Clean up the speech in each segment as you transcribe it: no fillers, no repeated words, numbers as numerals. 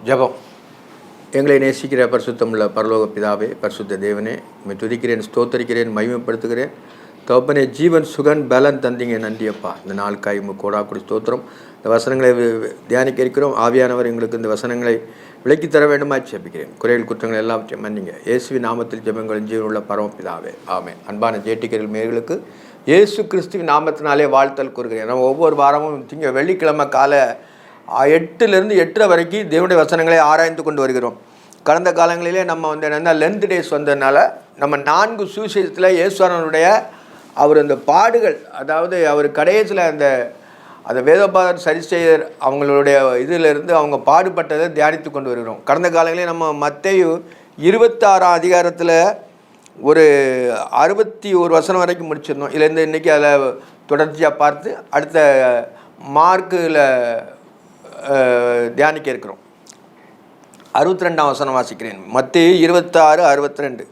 ஜெபம். எங்களை நேசிக்கிற பரிசுத்தமுள்ள பரலோக பிதாவே, பரிசுத்த தேவனே, உம்மை துதிக்கிறேன், ஸ்தோத்தரிக்கிறேன், மகிமைப்படுத்துகிறேன். தகப்பனே, ஜீவன் சுகன் பலன் தந்தீங்க, நன்றியப்பா. இந்த நாளுக்காய் உமக்கு கோடாக்குடி ஸ்தோத்திரம். இந்த வசனங்களை தியானிக்க இருக்கிறோம். ஆவியானவர் எங்களுக்கு இந்த வசனங்களை விலக்கி தர வேண்டுமா ஜெபிக்கிறேன். குறைகள் குற்றங்கள் எல்லாவற்றையும் மன்னிங்க. இயேசுவின் நாமத்தில் ஜெபங்களின் ஜீவனுள்ள பரமபிதாவே, ஆமென். அன்பான ஜேடிக்கரில் மேர்களுக்கு இயேசு கிறிஸ்துவின் நாமத்தினாலே வாழ்த்தல் கூறுகிறேன். நம்ம ஒவ்வொரு வாரமும் வெள்ளிக்கிழமை காலை 8லேருந்து 8:30 வரைக்கும் தேவனுடைய வசனங்களை ஆராய்ந்து கொண்டு வருகிறோம். கடந்த காலங்களிலே நம்ம என்னென்னா லென்த் டேஸ் வந்ததுனால நம்ம 4 சுவிசேஷத்தில் இயேசுவானவருடைய அவர் அந்த பாடுகள், அதாவது அவர் கடைசியில் அந்த வேதபாதர் சரிசெய்யர் அவங்களுடைய இதிலிருந்து அவங்க பாடுபட்டதை தியானித்து கொண்டு வருகிறோம். கடந்த காலங்களிலே நம்ம மத்தேயு 26ஆம் அதிகாரத்தில் ஒரு 61 வசனம் வரைக்கும் முடிச்சிருந்தோம். இதுலேருந்து இன்றைக்கி அதில் தொடர்ச்சியாக பார்த்து அடுத்த மார்க்கில் தியானிக்க இருக்கிறோம். 62ஆம் வசனம் வாசிக்கிறேன். மத்தேயு 26:62.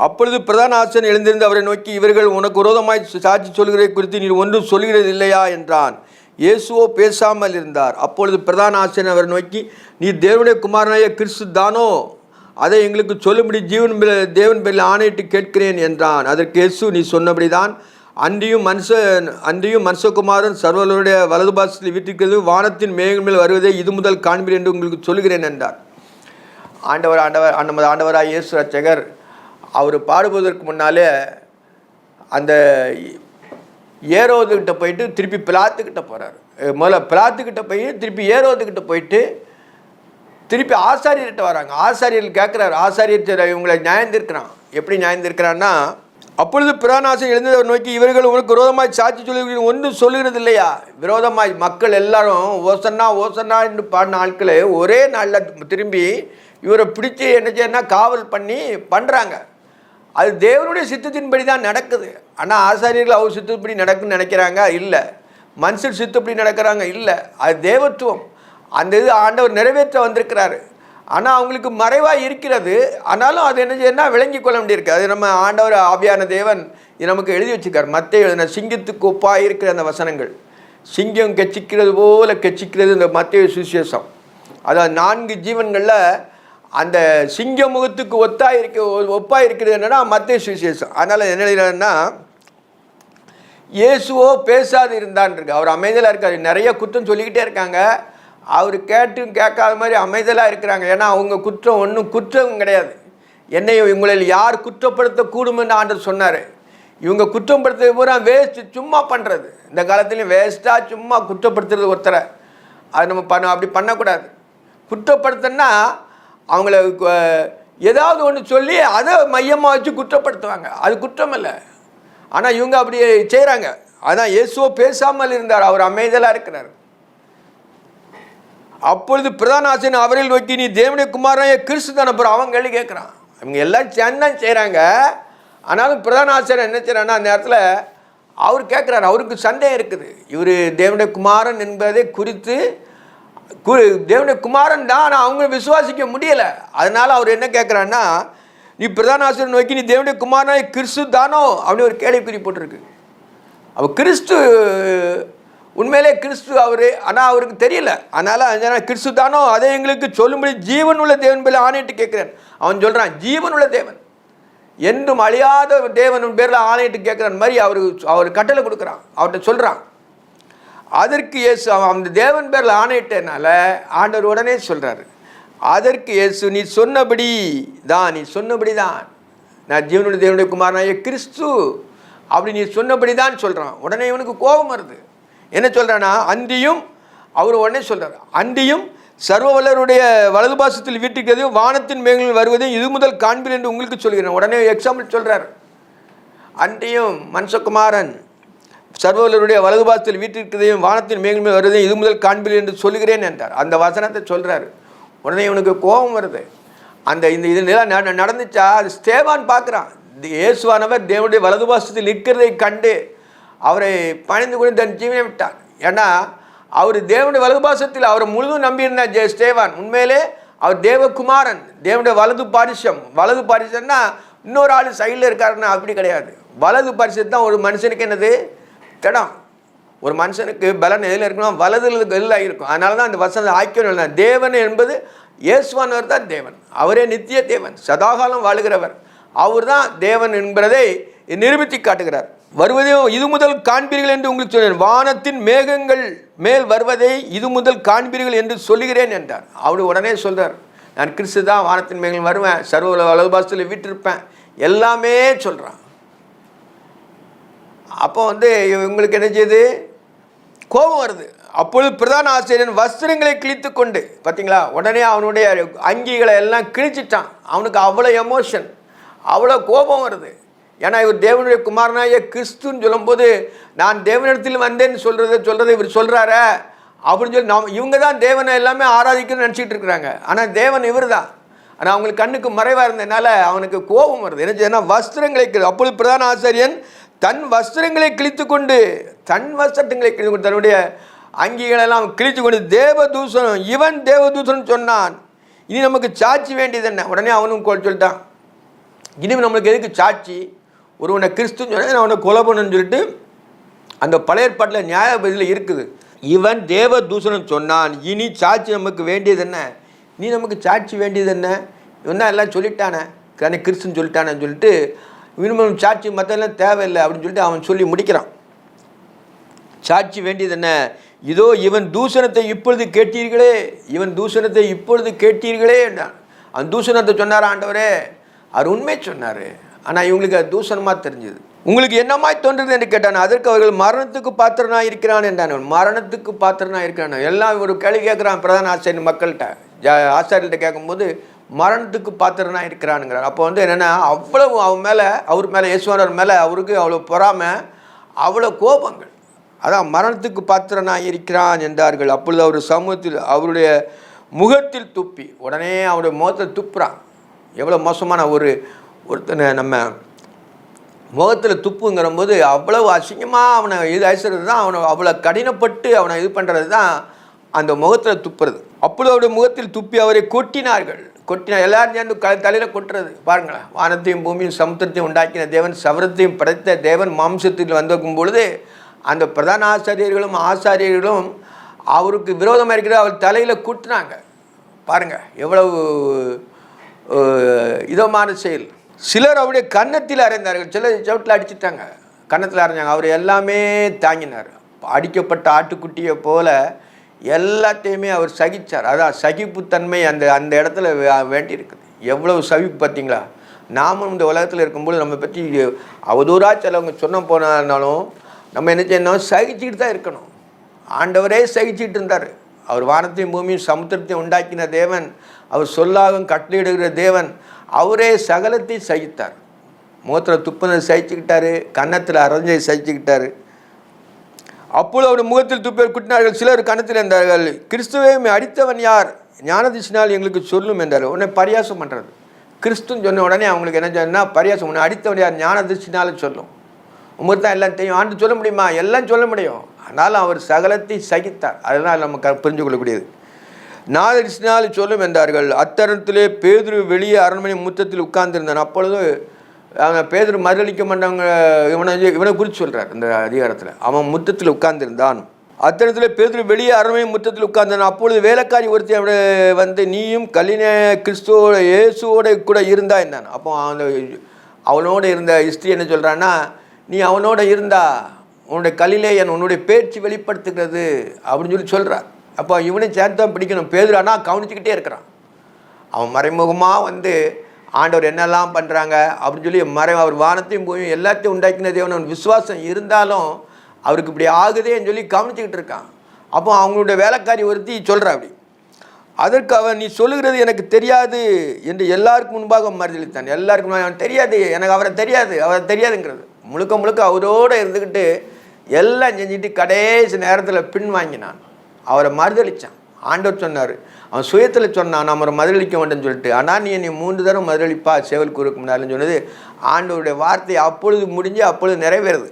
அப்பொழுது பிரதான ஆசாரியன் எழுந்திருந்து அவரை நோக்கி, இவர்கள் உனக்கு விரோதமாய் சாட்சி சொல்கிறதை குறித்து நீ ஒன்றும் சொல்கிறது இல்லையா என்றான். இயேசுவோ பேசாமல் இருந்தார். அப்பொழுது பிரதான ஆசாரியன் அவரை நோக்கி, நீ தேவனுடைய குமாரனாகிய கிறிஸ்து தானோ? அதை எங்களுக்கு சொல்லும்படி தேவன் பேரில் ஆணையிட்டு கேட்கிறேன் என்றான். அதற்கு இயேசு, நீ சொன்னபடி தான். அன்றியும் மனுஷகுமாரன் சர்வருடைய வலது பாசத்தில் வீட்டிருக்கிறது, வானத்தின் மேகங்கள் மேல் வருவதை இது முதல் காண்பீர் என்று உங்களுக்கு சொல்கிறேன் என்றார். ஆண்டவராக இயேசு ரட்சகர் அவர் பாடுவதற்கு முன்னாலே அந்த ஏரோதுக்கிட்ட போயிட்டு திருப்பி பிலாத்துக்கிட்ட போகிறார். முதல்ல பிலாத்துக்கிட்ட போய் திருப்பி ஏரோதுக்கிட்ட போயிட்டு திருப்பி ஆசாரியர்கிட்ட வராங்க. ஆசாரியர்கள் கேட்குறாரு, ஆசாரியர் இவங்களை நியாயந்திருக்கிறான். எப்படி நியாயந்திருக்கிறான்னா, அப்பொழுது பிரதான ஆசாரியர் எழுந்தவர் நோக்கி, இவர்கள் உங்களுக்கு விரோதமாய் சாட்சி சொல்லி ஒன்றும் சொல்லுகிறது இல்லையா? விரோதமாய் மக்கள் எல்லாரும் ஓசன்னா ஓசன்னா என்று பாடின ஆட்களை ஒரே நாளில் திரும்பி இவரை பிடிச்சி என்ன செய்யணும்னா காவல் பண்ணி பண்ணுறாங்க. அது தேவனுடைய சித்தத்தின்படி தான் நடக்குது. ஆனால் ஆசாரியர்கள் அவர் சித்தப்படி நடக்குன்னு நினைக்கிறாங்க, இல்லை. மனுஷர் சித்தப்படி நடக்கிறாங்க, இல்லை. அது தேவத்துவம். அந்த இது ஆண்டவர் நிறைவேற்ற வந்திருக்கிறாரு. ஆனால் அவங்களுக்கு மறைவாக இருக்கிறது. ஆனாலும் அது என்ன செய்யணும்னா விளங்கி கொள்ள வேண்டியிருக்கு. அது நம்ம ஆண்டவர் ஆவியான தேவன் இது நமக்கு எழுதி வச்சுருக்கார். மத்தேயு எழுதின சிங்கத்துக்கு ஒப்பாக இருக்கிற அந்த வசனங்கள், சிங்கம் கெச்சிக்கிறது போல கெச்சிக்கிறது இந்த மத்தேயு சுவிசேஷம். அதாவது 4 ஜீவன்களில் அந்த சிங்க முகத்துக்கு ஒப்பாக இருக்கிறது என்னன்னா மத்தேயு சுவிசேஷம். அதனால் என்ன எழுதுறாருன்னா, இயேசுவோ பேசாது இருந்தான் இருக்கு. அவர் அமைதியாக இருக்கார். நிறைய குற்றம் சொல்லிக்கிட்டே இருக்காங்க. அவர் கேட்டும் கேட்காத மாதிரி அமைதலாக இருக்கிறாங்க. ஏன்னா அவங்க குற்றம் ஒன்றும் குற்றம் கிடையாது. என்னை இவங்களில் யார் குற்றப்படுத்தக்கூடும் என்று ஆண்டவர் சொன்னார். இவங்க குற்றப்படுத்துறது பூரா வேஸ்ட்டு, சும்மா பண்ணுறது. இந்த காலத்துலேயும் வேஸ்ட்டாக சும்மா குற்றப்படுத்துறது ஒருத்தரை. அது நம்ம அப்படி பண்ணக்கூடாது. குற்றப்படுத்தினா அவங்கள ஏதாவது ஒன்று சொல்லி அதை மையமாக வச்சு குற்றப்படுத்துவாங்க. அது குற்றம் இல்லை. ஆனால் இவங்க அப்படி செய்கிறாங்க. அதான் இயேசுவோ பேசாமல் இருந்தார், அவர் அமைதலாக இருக்கிறார். அப்பொழுது பிரதான ஆசாரியன் அவர்கள் நோக்கி, நீ தேவனுடைய குமாரனாகிய கிறிஸ்து தானே? அப்புறம் அவன் கேள்வி கேட்குறான். அவங்க எல்லாம் சேர்ந்தான் செய்கிறாங்க. ஆனாலும் பிரதான ஆசாரியன் என்ன செய்கிறான்னா, அந்த நேரத்தில் அவர் கேட்குறாரு. அவருக்கு சந்தேகம் இருக்குது. இவர் தேவனுடைய குமாரன் என்பதை குறித்து தேவனுடைய குமாரன் தான், ஆனால் அவங்க விசுவாசிக்க முடியலை. அதனால் அவர் என்ன கேட்குறான்னா, நீ பிரதான ஆசாரியன் நோக்கி, நீ தேவனுடைய குமாரனாகிய கிறிஸ்து தானோ அப்படின்னு ஒரு கேள்விக்குறி போட்டிருக்கு. அவர் கிறிஸ்து உண்மையிலே கிறிஸ்து அவர், ஆனால் அவருக்கு தெரியல. அதனால் கிறிஸ்து தானோ, அதை எங்களுக்கு சொல்லும்படி ஜீவன் உள்ள தேவன் பேரில் ஆணையிட்டு கேட்குறேன். அவன் சொல்கிறான், ஜீவன் உள்ள தேவன், என்றும் அழியாத தேவன் பேரில் ஆணையிட்டு கேட்குறான் மாதிரி அவர் கட்டளை கொடுக்குறான், அவர்கிட்ட சொல்கிறான். அதற்கு இயேசு அந்த தேவன் பேரில் ஆணையிட்டனால ஆண்டவர் உடனே சொல்கிறாரு. அதற்கு இயேசு, நீ சொன்னபடி தான் நான் ஜீவனுடைய தேவனுடைய குமாரனாகிய கிறிஸ்து, அப்படி நீ சொன்னபடி தான் சொல்கிறான். உடனே இவனுக்கு கோபம் வருது. என்ன சொல்கிறான்னா, அன்றியும் அவர் உடனே சொல்கிறார், அன்றியும் சர்வ வல்லவருடைய வலது பாசத்தில் வீட்டிருக்கிறதையும் வானத்தின் மேகங்கள் வருவதையும் இது முதல் காண்பீர் என்று உங்களுக்கு சொல்கிறேன். உடனே எக்ஸாம்பிள் சொல்கிறார். அன்றியும் மனுஷகுமாரன் சர்வவல்லவருடைய வலது பாசத்தில் வீட்டிருக்கிறதையும் வானத்தின் மேகங்கள் மேல் வருவதையும் இது முதல் காண்பீர் என்று சொல்கிறேன் என்றார். அந்த வசனத்தை சொல்கிறாரு. உடனே இவனுக்கு கோபம் வருது. இது நிலம் நடந்துச்சா? அது ஸ்தேவான் பார்க்குறான். இயேசுவானவர் தேவனுடைய வலது பாசத்தில் நிற்கிறதை கண்டு அவரை பணிந்து கொண்டு தன் ஜீவனை விட்டார். ஏன்னா அவர் தேவனுடைய வலது பாசத்தில் அவரை முழுதும் நம்பியிருந்தார் ஸ்தேவான். உண்மையிலே அவர் தேவகுமாரன், தேவனுடைய வலது பாரிசம்னா இன்னொரு ஆள் சைடில் இருக்காருன்னா அப்படி கிடையாது. வலது பாரிசம் தான் ஒரு மனுஷனுக்கு என்னது திடம். ஒரு மனுஷனுக்கு பலன் எதில் இருக்கணும், வலதில் எல்லாம் இருக்கும். அதனால தான் அந்த வசனம் ஆக்கியம். தேவன் என்பது இயேசுவானவர் தான் தேவன். அவரே நித்திய தேவன், சதாகாலம் வாழுகிறவர். அவர் தான் தேவன் என்பதை நிரூபித்து காட்டுகிறார். வருவதே இது முதல் காண்பீர்கள் என்று உங்களுக்கு சொன்னேன், வானத்தின் மேகங்கள் மேல் வருவதை இது முதல் காண்பீர்கள் என்று சொல்லுகிறேன் என்றார். அவர் உடனே சொல்கிறார், நான் கிறிஸ்து தான், வானத்தின் மேகங்கள் வருவேன், சர்வ வலதுபாசத்தில் வீட்டிருப்பேன், எல்லாமே சொல்கிறான். அப்போ இவங்களுக்கு என்ன செய்யுது, கோபம் வருது. அப்பொழுது பிரதான ஆசிரியன் வஸ்திரங்களை கிழித்து கொண்டு, பார்த்தீங்களா, உடனே அவனுடைய அங்கிகளை எல்லாம் கிழிச்சிட்டான். அவனுக்கு அவ்வளோ எமோஷன், அவ்வளோ கோபம் வருது. ஏன்னா இவர் தேவனுடைய குமாரனாய கிறிஸ்துன்னு சொல்லும்போது, நான் தேவனிடத்தில் வந்தேன்னு சொல்கிறத இவர் சொல்கிறார அப்படின்னு சொல்லி இவங்க தான் தேவனை எல்லாமே ஆராதிக்கணும்னு நினச்சிட்டு இருக்கிறாங்க. ஆனால் தேவன் இவர் தான். ஆனால் அவங்களுக்கு கண்ணுக்கு மறைவாக இருந்ததுனால அவனுக்கு கோபம் வருது. என்ன செய்யனா, வஸ்திரங்களை அப்பொழுது பிரதான ஆசிரியன் தன் வஸ்திரங்களை கிழித்து கொண்டு, தன் வஸ்திரங்களை கிழித்து கொண்டு, தன்னுடைய அங்கிகளெல்லாம் கிழித்து கொண்டு, தேவதூஷணம், இவன் தேவதூஷணம் சொன்னான், இனி நமக்கு சாட்சி வேண்டியது என்ன. உடனே அவனும் சொல்லிட்டான், இனிமேல் நம்மளுக்கு எதுக்கு சாட்சி, ஒருவனை கிறிஸ்துன்னு சொன்னால் அவனை கொலை பண்ணுன்னு சொல்லிட்டு அந்த பழைய ஏற்பாட்டில் நியாயபதியில் இருக்குது. இவன் தேவதூஷணம் சொன்னான், இனி சாட்சி நமக்கு வேண்டியது என்ன, நீ நமக்கு சாட்சி வேண்டியது என்ன, இவன் தான் எல்லாம் சொல்லிட்டானே, கண்ணை கிறிஸ்துன்னு சொல்லிட்டானேன்னு சொல்லிட்டு இனிமேல் சாட்சி மற்றெல்லாம் தேவையில்லை அப்படின்னு சொல்லிட்டு அவன் சொல்லி முடிக்கிறான். சாட்சி வேண்டியது என்ன, இதோ இவன் தூஷணத்தை இப்பொழுது கேட்டீர்களே, இவன் தூஷணத்தை இப்பொழுது கேட்டீர்களே என்றான். அவன் தூஷணத்தை சொன்னார் ஆண்டவரே, அவர் உண்மை சொன்னார், ஆனால் இவங்களுக்கு அது தூஷணமாக தெரிஞ்சுது. உங்களுக்கு என்னமாய் தோன்றுது என்று கேட்டான். அதற்கு அவர்கள் மரணத்துக்கு பாத்திரனாக இருக்கிறான் என்றான். மரணத்துக்கு பாத்திரனாக இருக்கிறான். எல்லாம் ஒரு கேள்வி கேட்குறான் பிரதான ஆசாரியன் மக்கள்கிட்ட, ஆசாரியர்கிட்ட கேட்கும்போது மரணத்துக்கு பாத்திரனாக இருக்கிறானுங்கிறார். அப்போ என்னென்னா, அவ்வளவு அவன் மேலே, அவர் மேலே, இயேசுவானவர் மேலே அவருக்கு அவ்வளோ பொறாமை, அவ்வளோ கோபங்கள். அதான் மரணத்துக்கு பாத்திரனாக இருக்கிறான் என்றார்கள். அப்பொழுது அவர் சமூகத்தில் அவருடைய முகத்தில் துப்பி, உடனே அவருடைய முகத்தில் துப்புறான். எவ்வளோ மோசமான ஒருத்தனை நம்ம முகத்தில் துப்புங்கிற போது அவ்வளவு அசிங்கமாக அவனை இது அழிச்சது தான், அவனை அவ்வளோ கடினப்பட்டு அவனை இது பண்ணுறது தான் அந்த முகத்தில் துப்புறது. அப்பொழுது அவருடைய முகத்தில் துப்பி அவரை கொட்டினார்கள். எல்லாரும் சேர்ந்து தலையில் கொட்டுறது பாருங்களேன். வானத்தையும் பூமியும் சமுத்திரத்தையும் உண்டாக்கின தேவன், சவரத்தையும் படைத்த தேவன் மாம்சத்தில் வந்திருக்கும் பொழுது அந்த பிரதான ஆசாரியர்களும் அவருக்கு விரோதமாக இருக்கிற அவர் தலையில் கொட்டினாங்க. பாருங்கள் எவ்வளவு இதமான செயல். சிலர் அவருடைய கன்னத்தில் அறைந்தார்கள், சிலர் சவுட்டில் அடிச்சுட்டாங்க, கன்னத்தில் அரைஞ்சாங்க. அவர் எல்லாமே தாங்கினார். அடிக்கப்பட்ட ஆட்டுக்குட்டியை போல எல்லாத்தையுமே அவர் சகித்தார். அதான் சகிப்புத்தன்மை அந்த இடத்துல வேண்டியிருக்குது. எவ்வளவு சகிப்பு பார்த்தீங்களா. நாமும் இந்த உலகத்தில் இருக்கும்போது நம்ம பற்றி அவதூறாக சிலவங்க சொன்ன போனாலும் நம்ம என்ன செய்யணும், சகிச்சுக்கிட்டு தான் இருக்கணும். ஆண்டவரே சகிச்சுக்கிட்டு இருந்தார். அவர் வானத்தையும் பூமியும் சமுத்திரத்தையும் உண்டாக்கின தேவன், அவர் சொல்லாகவும் கட்டளையிடுகிற தேவன், அவரே சகலத்தை சகித்தார். முகத்தில் துப்புனதை சகிச்சுக்கிட்டாரு, கன்னத்தில் அரைஞ்சை சகிச்சுக்கிட்டாரு. அப்பொழுது அவர் முகத்தில் துப்பை குட்டினார்கள், சிலர் கன்னத்தில் இருந்தார்கள். கிறிஸ்துவை அடித்தவன் யார், ஞானதிசினால் எங்களுக்கு சொல்லும் என்றார். உடனே பரியாசம் பண்ணுறது. கிறிஸ்துன்னு சொன்ன உடனே அவங்களுக்கு என்ன சொன்னால் பரியாசம், உன்னை அடித்தவன் யார், ஞானதிசினாலும் சொல்லும். உங்களுக்கு தான் எல்லாம் தெரியும், ஆண்டு சொல்ல முடியுமா, எல்லாம் சொல்ல முடியும். ஆனாலும் அவர் சகலத்தை சகித்தார். அதனால் நம்ம புரிஞ்சு கொள்ளக்கூடியது. ஞானதிசினால் சொல்லும் என்றார்கள். அத்தருணத்திலே பேதுரு வெளியே அரண்மனை முற்றத்தில் உட்கார்ந்திருந்தான். அப்பொழுது அவன் பேதுரு மறுதளிக்க மாட்டவங்க இவனை குறித்து சொல்கிறார் இந்த அதிகாரத்தில். அவன் முற்றத்தில் உட்கார்ந்திருந்தான். அத்தருணத்தில் பேதுரு வெளியே அரண்மனை முற்றத்தில் உட்கார்ந்தான். அப்பொழுது வேலைக்காரி ஒருத்தி அவனை நீயும் கல்லின கிறிஸ்துவோட இயேசுவோட கூட இருந்தா இருந்தான். அப்போ அவனோடு இருந்த ஹிஸ்ட்ரி என்ன சொல்கிறான்னா, நீ அவனோட இருந்தா உன்னுடைய கல்லிலே உன்னுடைய பேச்சு வெளிப்படுத்துகிறது அப்படின்னு சொல்கிறார். அப்போ இவனை சேர்த்து தான் பிடிக்கணும். பேதுரு ஆனால் கவனிச்சுக்கிட்டே இருக்கிறான். அவன் மறைமுகமாக ஆண்டவர் என்னெல்லாம் பண்ணுறாங்க அப்படின்னு சொல்லி அவர் வானத்தையும் போய் எல்லாத்தையும் உண்டாக்கின தேவன் அவன் விசுவாசம் இருந்தாலும் அவருக்கு இப்படி ஆகுதேன்னு சொல்லி கவனிச்சுக்கிட்டு இருக்கான். அப்போ அவங்களுடைய வேலைக்காரி ஒருத்தி சொல்கிறா அப்படி. அதற்கு அவன் நீ சொல்லுகிறது எனக்கு தெரியாது என்று எல்லாருக்கும் முன்பாக மறுதளித்தான். எல்லாருக்கும் அவன் தெரியாது, எனக்கு அவரை தெரியாதுங்கிறது. முழுக்க அவரோடு இருந்துக்கிட்டு எல்லாம் செஞ்சுட்டு கடைசி நேரத்தில் பின் வாங்கினான். அவரை மறுதளித்தான். ஆண்டவர் சொன்னார், அவன் சுயத்தில் சொன்னான் நம்ம மறுதளிக்க வேண்டும்னு சொல்லிட்டு. ஆனால் நீ 3 தடவை மறுதளிப்பா சேவல் கூறுக்கு முன்னாலும் சொன்னது ஆண்டவருடைய வார்த்தை அப்பொழுது முடிஞ்சு அப்பொழுது நிறைவேறுது.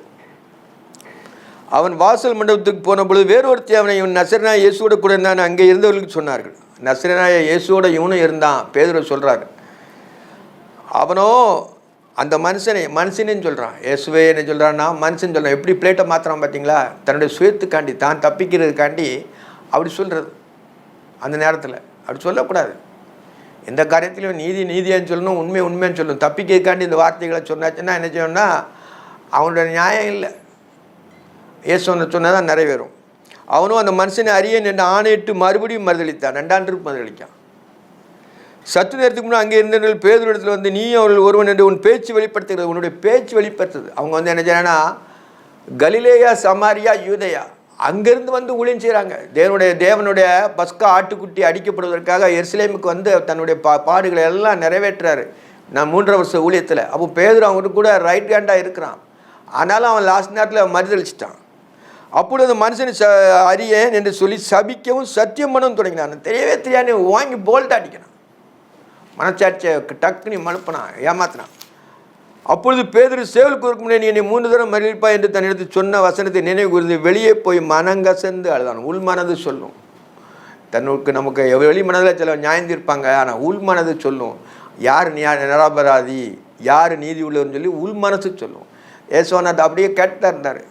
அவன் வாசல் மண்டபத்துக்கு போன பொழுது வேறொருத்தி அவனை இவன் நசரேனாய இயேசுவோட கூட இருந்தான் அங்கே இருந்தவர்களுக்கு சொன்னார்கள். நசரேனாய இயேசுவோட இவனும் இருந்தான். பேதுரு சொல்கிறார். அவனோ அந்த மனுஷனேன்னு சொல்கிறான். இயேசுவே என்ன சொல்கிறான்னா மனுஷன் சொல்கிறான். எப்படி பிளேட்டை மாற்றுறான் பார்த்தீங்களா? தன்னுடைய சுயத்துக்காண்டி, தான் தப்பிக்கிறதுக்காண்டி அப்படி சொல்கிறது. அந்த நேரத்தில் அப்படி சொல்லக்கூடாது. எந்த காரியத்திலையும் நீதியான்னு சொல்லணும், உண்மைன்னு சொல்லணும். தப்பிக்கிறதுக்காண்டி இந்த வார்த்தைகளை சொன்னாச்சுன்னா என்ன செய்யணும்னா அவனுடைய நியாயம் இல்லை. இயேசு சொன்னால் தான் நிறைவேறும். அவனும் அந்த மனுஷனை அறியேன் என்று ஆணையிட்டு மறுபடியும் மறுதளித்தான். 2ஆம் ட்ரிப் மறுதளிக்கான். சற்று நேரத்துக்கு முன்னாடி அங்கே இருந்தவர்கள் பேதுருவிடத்தில் வந்து நீ அவர்கள் ஒருவன் என்று உன் பேச்சு வெளிப்படுத்துகிறது. உன்னுடைய பேச்சு வெளிப்படுத்துது. அவங்க வந்து என்ன செய்யறாங்கன்னா கலிலேயா, சமாரியா, யூதேயா அங்கேருந்து வந்து ஊழியம் செய்கிறாங்க. தேவனுடைய பஸ்கா ஆட்டுக்குட்டி அடிக்கப்படுவதற்காக எருசலேமுக்கு வந்து தன்னுடைய பாடுகளை எல்லாம் நிறைவேற்றுறாரு. நான் 3 வருஷ ஊழியத்தில். அப்போ பேதுரு அவங்களுக்கு கூட ரைட் ஹேண்டாக இருக்கிறான். ஆனாலும் அவன் லாஸ்ட் நேரத்தில் மறுதளிச்சிட்டான். அப்பொழுது மனுஷனை அறியேன் என்று சொல்லி சபிக்கவும் சத்தியம் பண்ணவும் தொடங்கினான். தெரியவே தெரியாது வாங்கி போல்ட் அடிக்கிறான். மனச்சாட்சியை டக்குனி மனுப்பினான், ஏமாத்தினான். அப்பொழுது பேதுரு சேவலுக்கு முன்னே நீ என்னை 3 தடவை மறுதலிப்பா என்று தன்னிடத்து சொன்ன வசனத்தை நினைவு கூர்ந்து வெளியே போய் மனங்கசந்து அழுதான். உள்மனது சொல்லும். நமக்கு வெளி மனதில் சில நியாயந்திருப்பாங்க, ஆனால் உள்மனது சொல்லும் யார் நிராபராதி, யார் நீதி உள்ளவர்னு சொல்லி உள்மனசு சொல்லும். ஏசோனா அப்படியே கேட்டுதான் இருந்தார்.